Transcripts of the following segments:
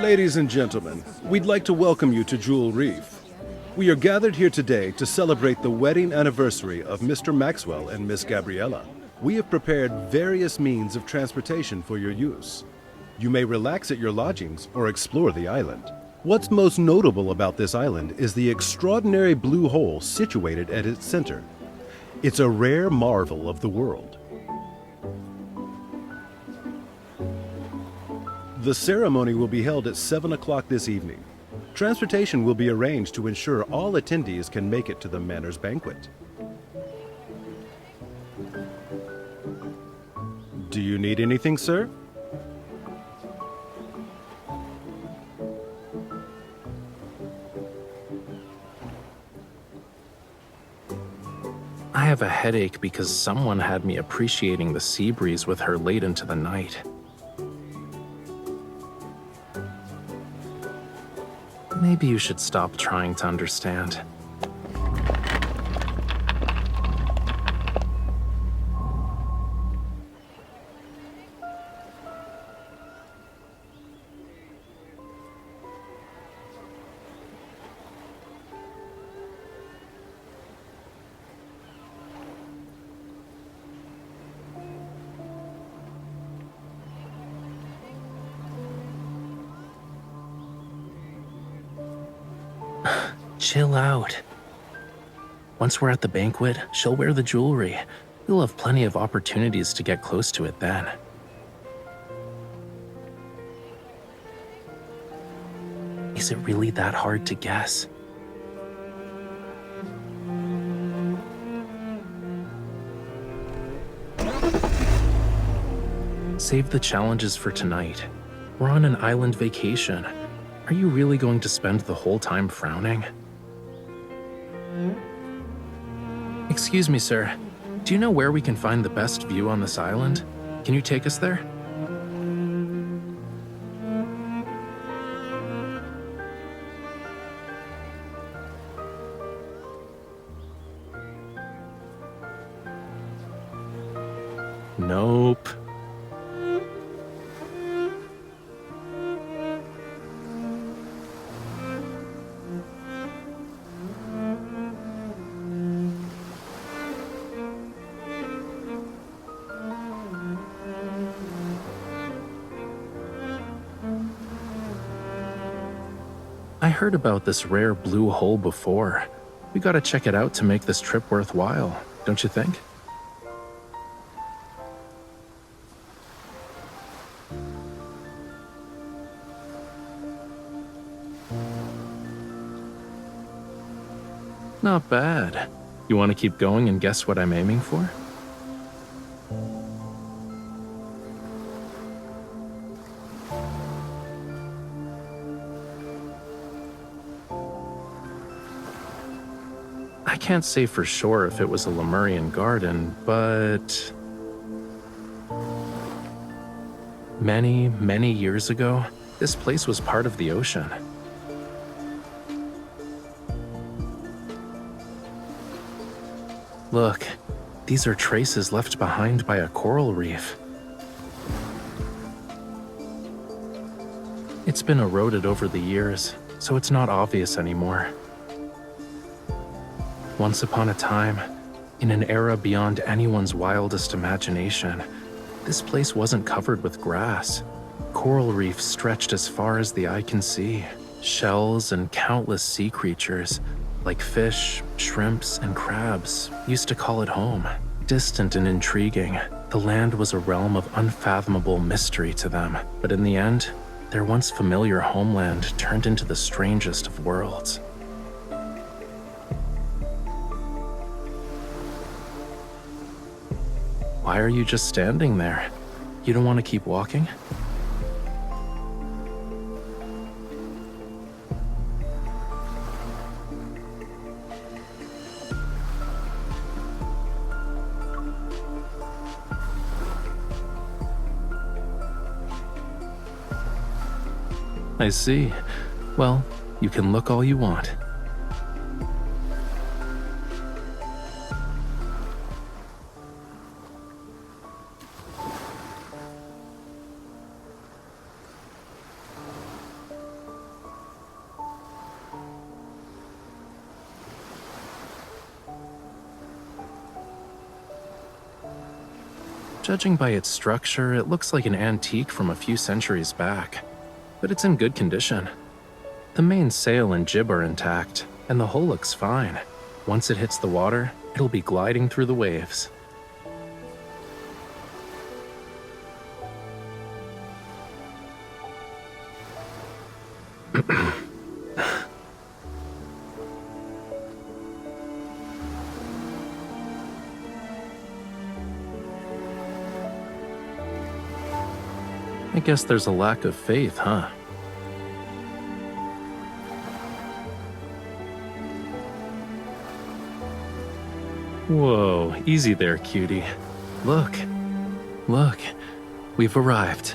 Ladies and gentlemen, we'd like to welcome you to Jewel Reef. We are gathered here today to celebrate the wedding anniversary of Mr. Maxwell and Miss Gabriella. We have prepared various means of transportation for your use. You may relax at your lodgings or explore the island. What's most notable about this island is the extraordinary blue hole situated at its center. It's a rare marvel of the world. The ceremony will be held at 7 o'clock this evening. Transportation will be arranged to ensure all attendees can make it to the Manor's banquet. Do you need anything, sir? I have a headache because someone had me appreciating the sea breeze with her late into the night. Maybe you should stop trying to understand. Chill out. Once we're at the banquet, she'll wear the jewelry. We'll have plenty of opportunities to get close to it then. Is it really that hard to guess? Save the challenges for tonight. We're on an island vacation. Are you really going to spend the whole time frowning? Excuse me, sir. Do you know where we can find the best view on this island? Can you take us there? Nope. I heard about this rare blue hole before. We gotta check it out to make this trip worthwhile, don't you think? Not bad. You want to keep going and guess what I'm aiming for? I can't say for sure if it was a Lemurian garden, but many, many years ago, this place was part of the ocean. Look, these are traces left behind by a coral reef. It's been eroded over the years, so it's not obvious anymore. Once upon a time, in an era beyond anyone's wildest imagination, this place wasn't covered with grass. Coral reefs stretched as far as the eye can see. Shells and countless sea creatures, like fish, shrimps, and crabs, used to call it home. Distant and intriguing, the land was a realm of unfathomable mystery to them. But in the end, their once familiar homeland turned into the strangest of worlds. Why are you just standing there? You don't want to keep walking? I see. Well, you can look all you want. Judging by its structure, it looks like an antique from a few centuries back, but it's in good condition. The main sail and jib are intact, and the hull looks fine. Once it hits the water, it'll be gliding through the waves. I guess there's a lack of faith, huh? Whoa, easy there, cutie. Look, we've arrived.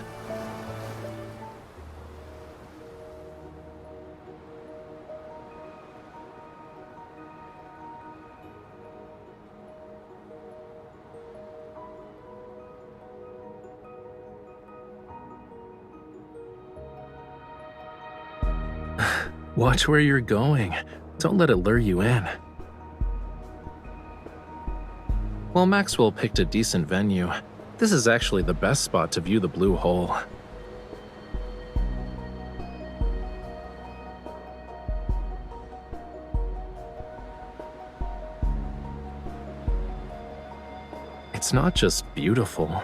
Watch where you're going. Don't let it lure you in. While Maxwell picked a decent venue, this is actually the best spot to view the blue hole. It's not just beautiful.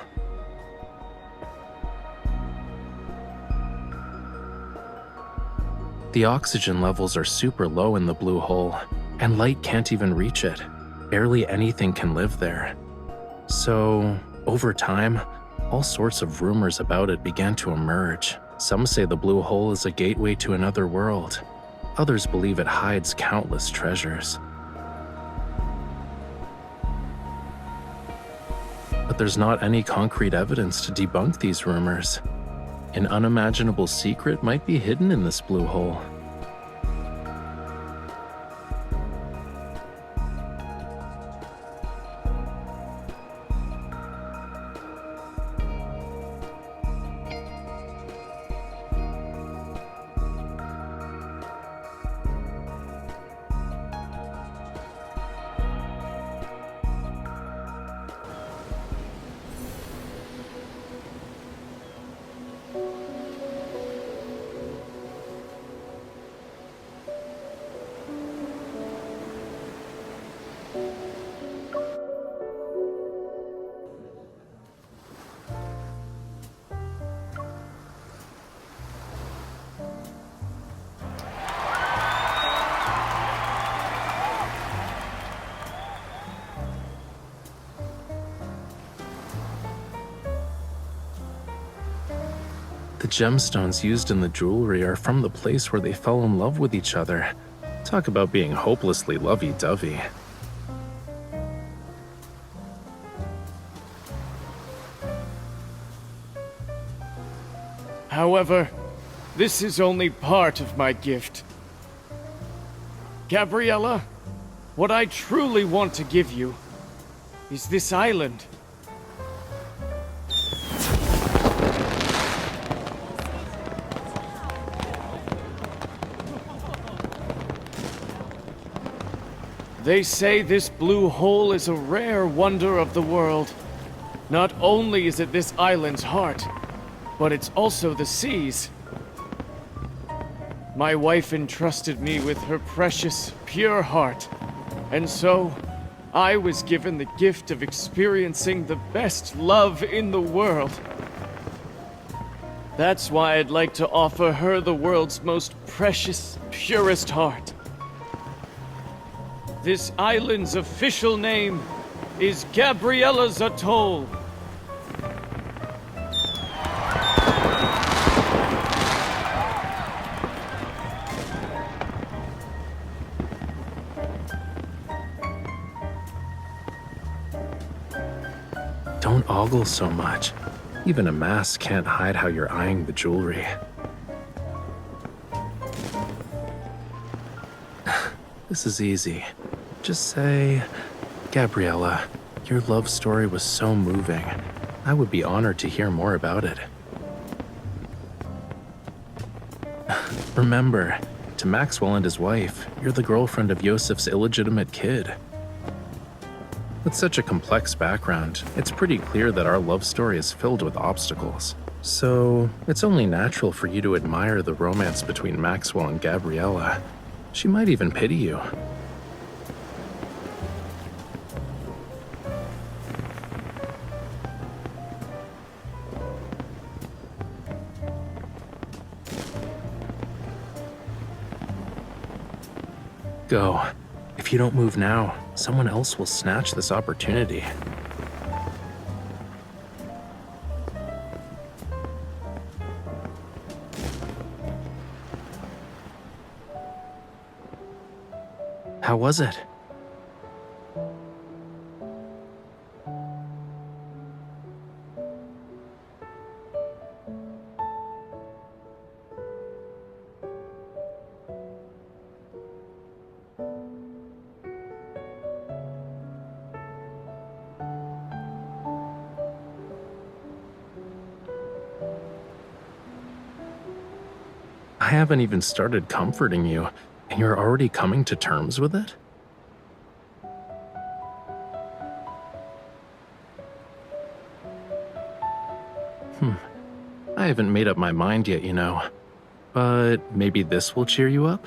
The oxygen levels are super low in the blue hole, and light can't even reach it. Barely anything can live there. So, over time, all sorts of rumors about it began to emerge. Some say the blue hole is a gateway to another world. Others believe it hides countless treasures. But there's not any concrete evidence to debunk these rumors. An unimaginable secret might be hidden in this blue hole. The gemstones used in the jewelry are from the place where they fell in love with each other. Talk about being hopelessly lovey-dovey. However, this is only part of my gift. Gabriella, what I truly want to give you is this island. They say this blue hole is a rare wonder of the world. Not only is it this island's heart, but it's also the sea's. My wife entrusted me with her precious, pure heart, and so I was given the gift of experiencing the best love in the world. That's why I'd like to offer her the world's most precious, purest heart. This island's official name is Gabriella's Atoll. Don't ogle so much. Even a mask can't hide how you're eyeing the jewelry. This is easy. Just say, Gabriella, your love story was so moving. I would be honored to hear more about it. Remember, to Maxwell and his wife, you're the girlfriend of Yosef's illegitimate kid. With such a complex background, it's pretty clear that our love story is filled with obstacles. So, it's only natural for you to admire the romance between Maxwell and Gabriella. She might even pity you. Go. If you don't move now, someone else will snatch this opportunity. How was it? I haven't even started comforting you, and you're already coming to terms with it? I haven't made up my mind yet, you know. But maybe this will cheer you up?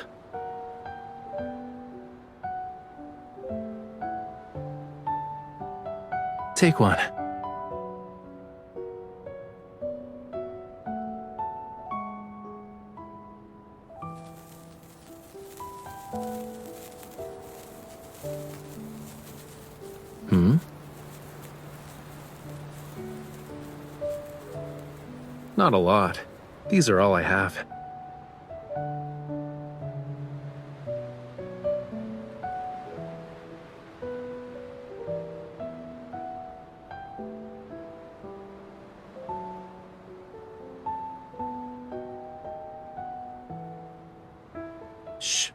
Take one. Not a lot. These are all I have. Shh.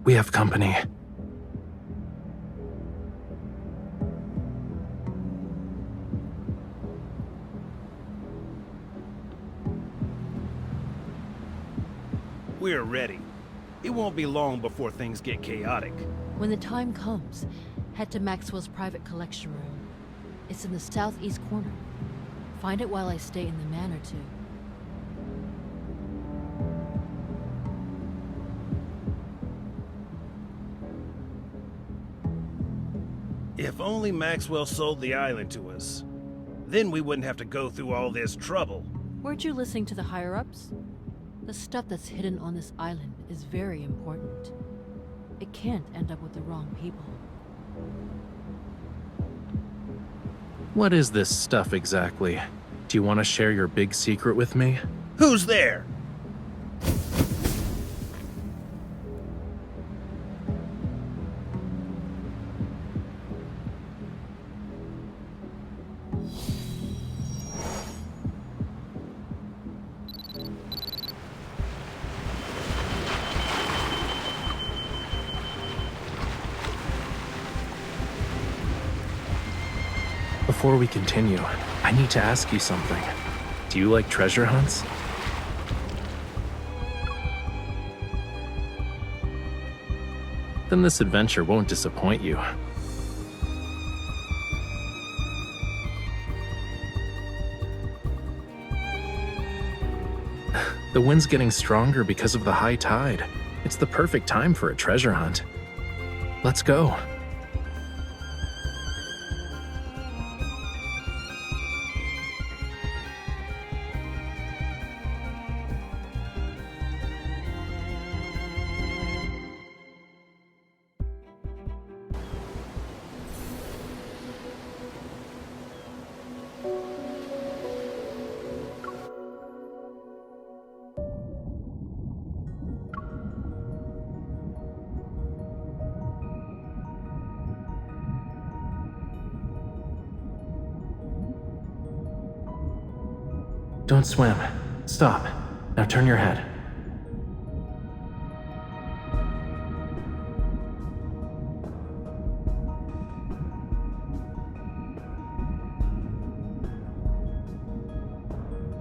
We have company. We're ready. It won't be long before things get chaotic. When the time comes, head to Maxwell's private collection room. It's in the southeast corner. Find it while I stay in the manor too. If only Maxwell sold the island to us. Then we wouldn't have to go through all this trouble. Weren't you listening to the higher-ups? The stuff that's hidden on this island is very important. It can't end up with the wrong people. What is this stuff exactly? Do you want to share your big secret with me? Who's there? Before we continue, I need to ask you something. Do you like treasure hunts? Then this adventure won't disappoint you. The wind's getting stronger because of the high tide. It's the perfect time for a treasure hunt. Let's go. Don't swim. Stop. Now turn your head.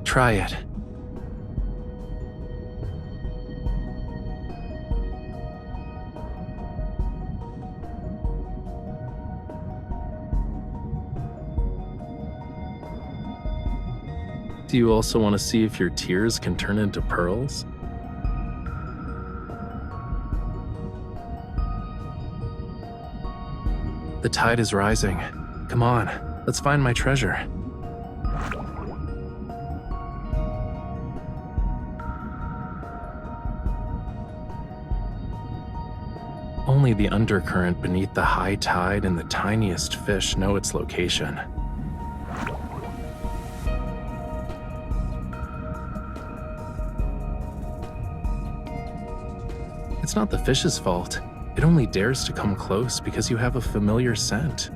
Try it. Do you also want to see if your tears can turn into pearls? The tide is rising. Come on, let's find my treasure. Only the undercurrent beneath the high tide and the tiniest fish know its location. It's not the fish's fault. It only dares to come close because you have a familiar scent.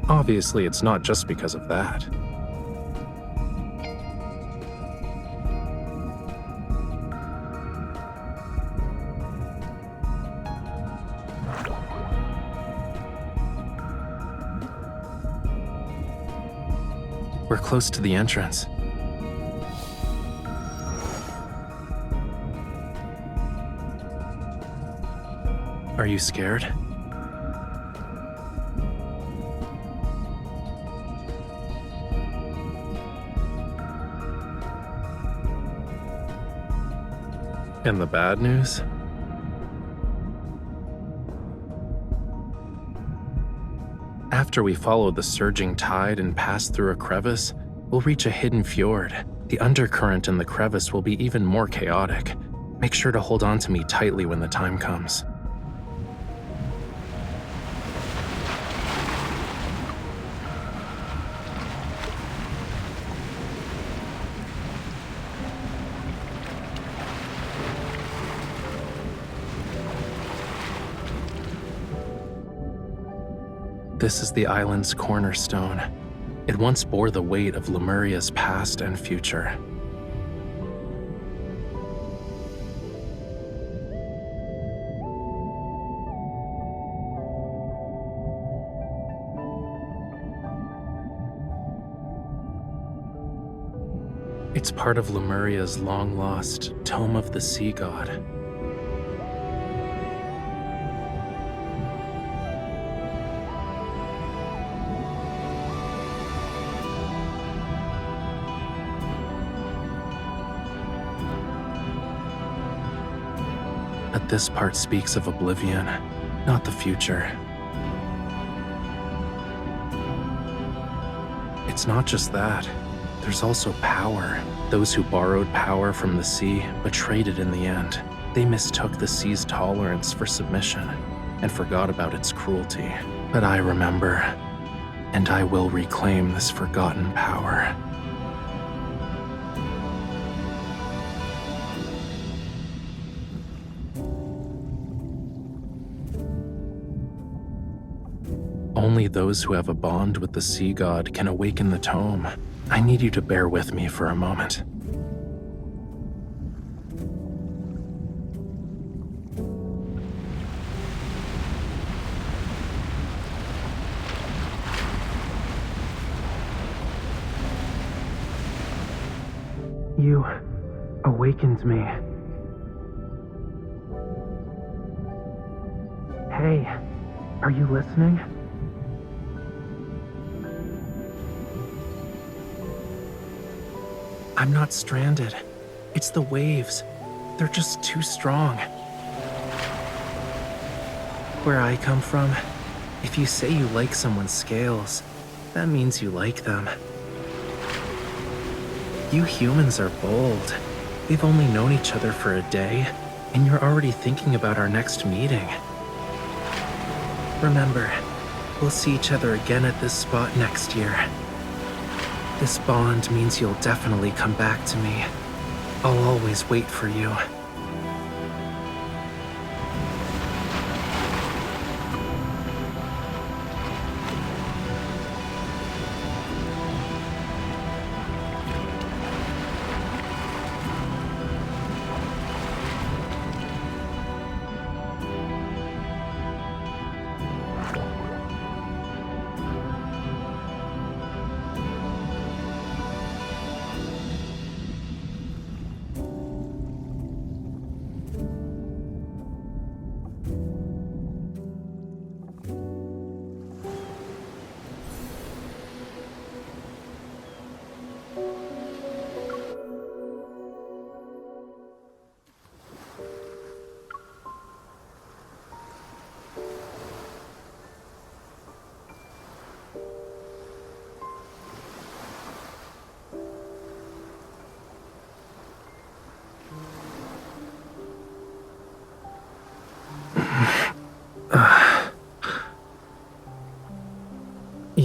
Obviously, it's not just because of that. We're close to the entrance. Are you scared? And the bad news? After we follow the surging tide and pass through a crevice, we'll reach a hidden fjord. The undercurrent in the crevice will be even more chaotic. Make sure to hold on to me tightly when the time comes. This is the island's cornerstone. It once bore the weight of Lemuria's past and future. It's part of Lemuria's long-lost Tome of the Sea God. But this part speaks of oblivion, not the future. It's not just that. There's also power. Those who borrowed power from the sea but traded in the end. They mistook the sea's tolerance for submission and forgot about its cruelty. But I remember, and I will reclaim this forgotten power. Only those who have a bond with the sea god can awaken the tome. I need you to bear with me for a moment. You awakened me. Hey, are you listening? I'm not stranded. It's the waves. They're just too strong. Where I come from, if you say you like someone's scales, that means you like them. You humans are bold. We've only known each other for a day, and you're already thinking about our next meeting. Remember, we'll see each other again at this spot next year. This bond means you'll definitely come back to me. I'll always wait for you.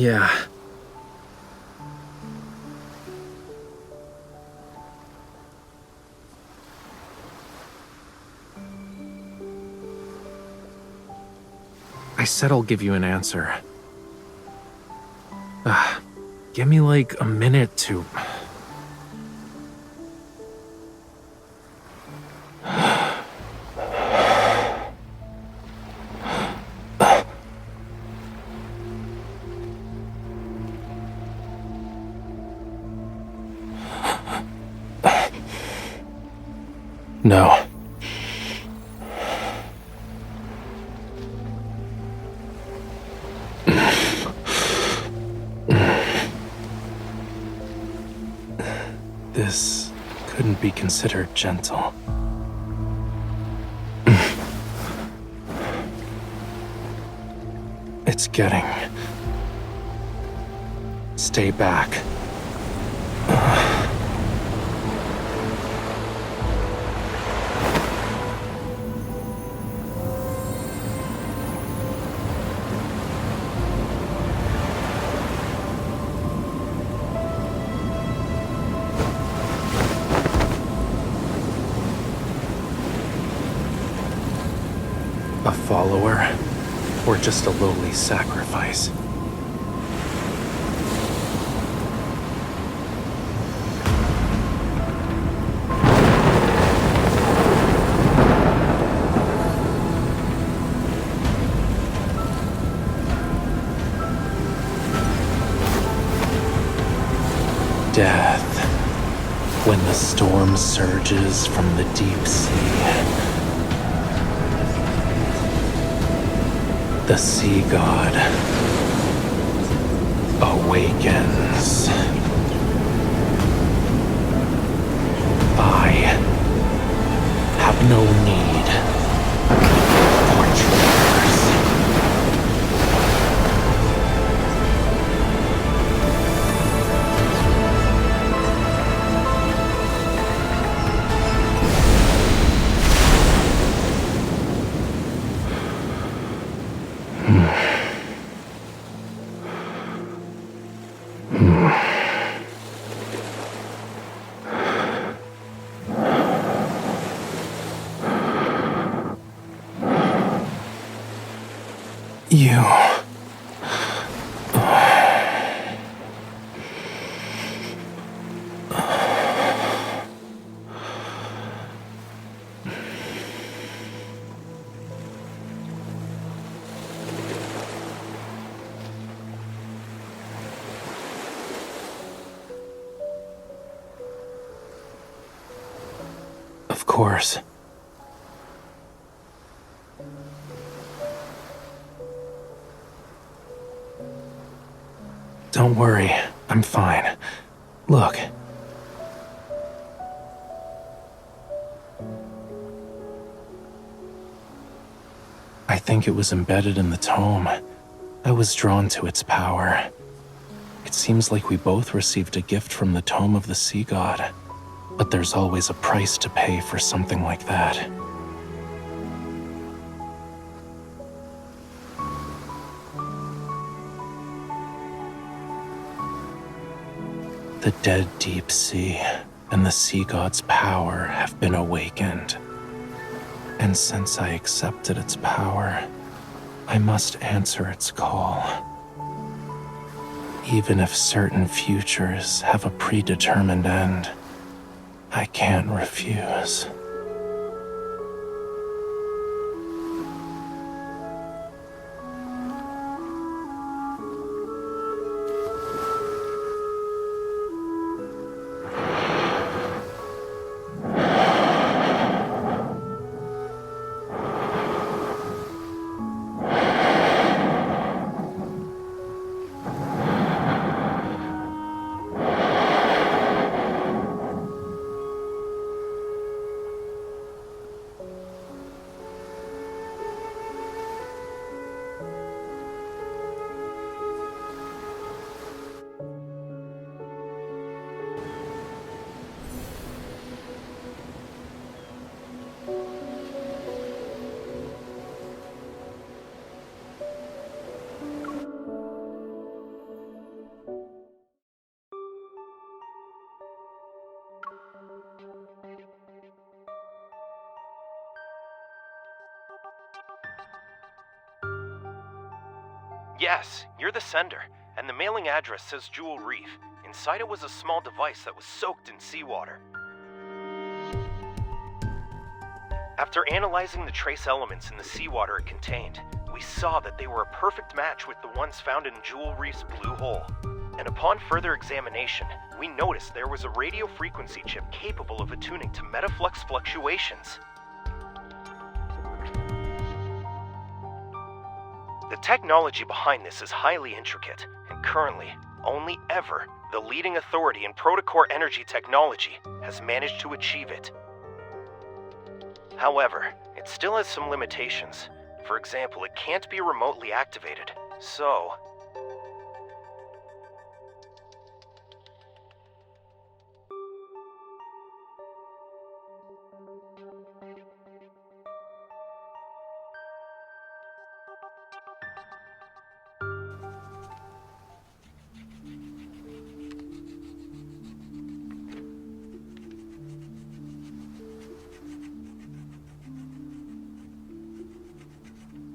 Yeah. I said I'll give you an answer. Give me like a minute to... No. This couldn't be considered gentle. It's getting... Stay back. A follower, or just a lowly sacrifice? Death, when the storm surges from the deep sea. The sea god awakens. I have no need for dreamers. You... Of course. Don't worry, I'm fine. Look. I think it was embedded in the tome. I was drawn to its power. It seems like we both received a gift from the tome of the sea god. But there's always a price to pay for something like that. The dead deep sea and the sea god's power have been awakened. And since I accepted its power, I must answer its call. Even if certain futures have a predetermined end, I can't refuse. Yes, you're the sender, and the mailing address says Jewel Reef. Inside it was a small device that was soaked in seawater. After analyzing the trace elements in the seawater it contained, we saw that they were a perfect match with the ones found in Jewel Reef's blue hole. And upon further examination, we noticed there was a radio frequency chip capable of attuning to metaflux fluctuations. The technology behind this is highly intricate, and currently, only ever, the leading authority in protocore energy technology has managed to achieve it. However, it still has some limitations. For example, it can't be remotely activated, so...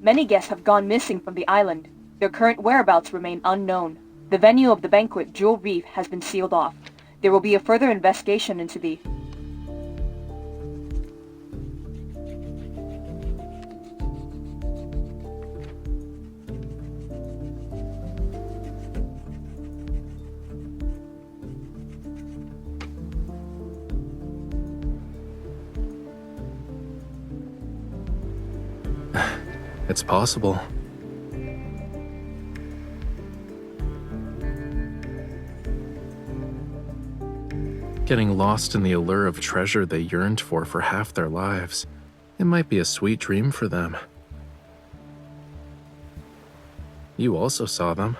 Many guests have gone missing from the island. Their current whereabouts remain unknown. The venue of the banquet, Jewel Reef, has been sealed off. There will be a further investigation into the... It's possible. Getting lost in the allure of treasure they yearned for half their lives. It might be a sweet dream for them. You also saw them.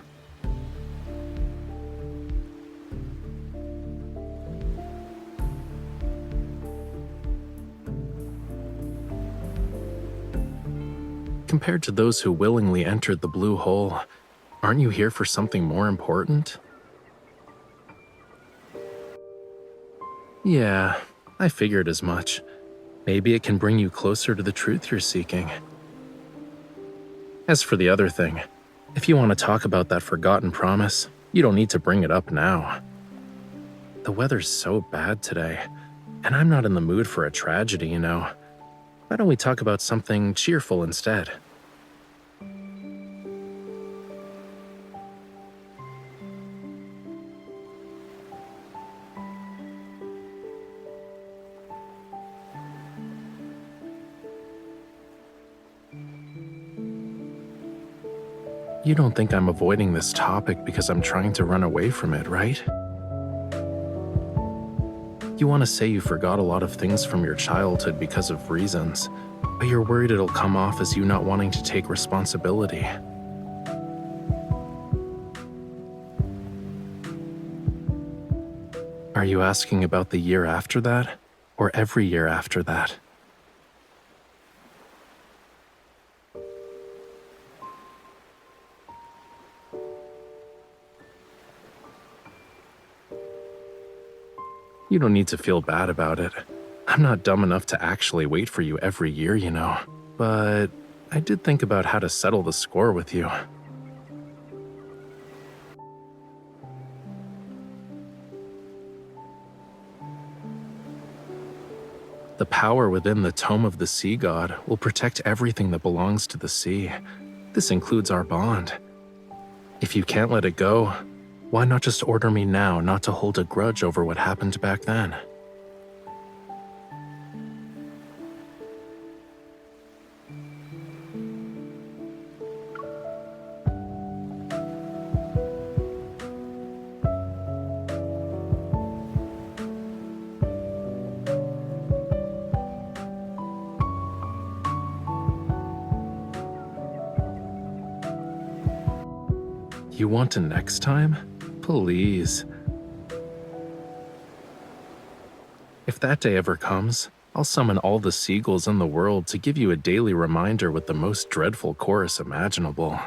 Compared to those who willingly entered the blue hole, aren't you here for something more important? Yeah, I figured as much. Maybe it can bring you closer to the truth you're seeking. As for the other thing, if you want to talk about that forgotten promise, you don't need to bring it up now. The weather's so bad today, and I'm not in the mood for a tragedy, you know. Why don't we talk about something cheerful instead? You don't think I'm avoiding this topic because I'm trying to run away from it, right? You want to say you forgot a lot of things from your childhood because of reasons, but you're worried it'll come off as you not wanting to take responsibility. Are you asking about the year after that, or every year after that? You don't need to feel bad about it. I'm not dumb enough to actually wait for you every year, you know. But I did think about how to settle the score with you. The power within the Tome of the Sea God will protect everything that belongs to the sea. This includes our bond. If you can't let it go, why not just order me now not to hold a grudge over what happened back then? You want to next time? Please. If that day ever comes, I'll summon all the seagulls in the world to give you a daily reminder with the most dreadful chorus imaginable.